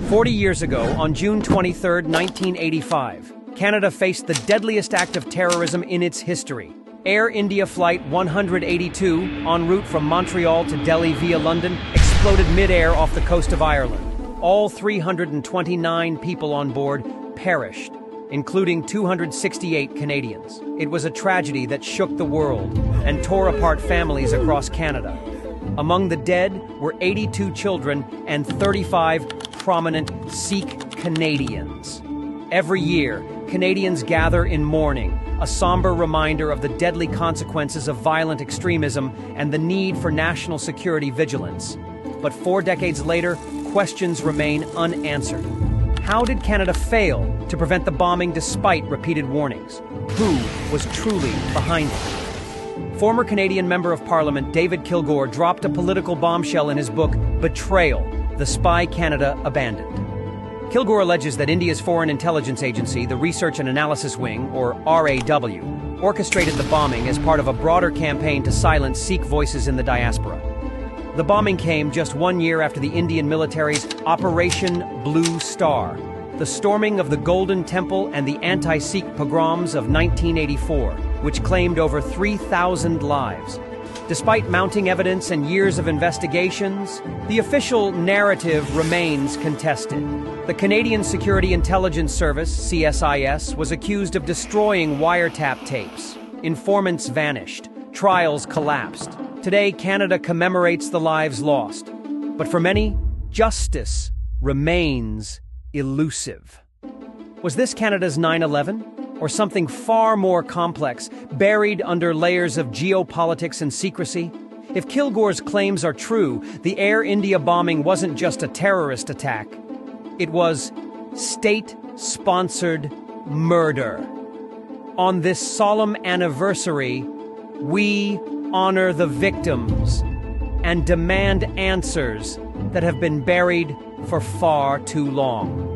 40 years ago, on June 23, 1985, Canada faced the deadliest act of terrorism in its history. Air India Flight 182, en route from Montreal to Delhi via London, exploded mid-air off the coast of Ireland. All 329 people on board perished, including 268 Canadians. It was a tragedy that shook the world and tore apart families across Canada. Among the dead were 82 children and 35 prominent Sikh Canadians. Every year, Canadians gather in mourning, a somber reminder of the deadly consequences of violent extremism and the need for national security vigilance. But 4 decades later, questions remain unanswered. How did Canada fail to prevent the bombing despite repeated warnings? Who was truly behind it? Former Canadian Member of Parliament David Kilgour dropped a political bombshell in his book, Betrayal: The Spy Canada Abandoned. Kilgour alleges that India's Foreign Intelligence Agency, the Research and Analysis Wing, or RAW, orchestrated the bombing as part of a broader campaign to silence Sikh voices in the diaspora. The bombing came just 1 year after the Indian military's Operation Blue Star, the storming of the Golden Temple and the anti-Sikh pogroms of 1984, which claimed over 3,000 lives. Despite mounting evidence and years of investigations, the official narrative remains contested. The Canadian Security Intelligence Service, CSIS, was accused of destroying wiretap tapes. Informants vanished. Trials collapsed. Today, Canada commemorates the lives lost. But for many, justice remains elusive. Was this Canada's 9/11? Or something far more complex, buried under layers of geopolitics and secrecy? If Kilgour's claims are true, the Air India bombing wasn't just a terrorist attack. It was state-sponsored murder. On this solemn anniversary, we honor the victims and demand answers that have been buried for far too long.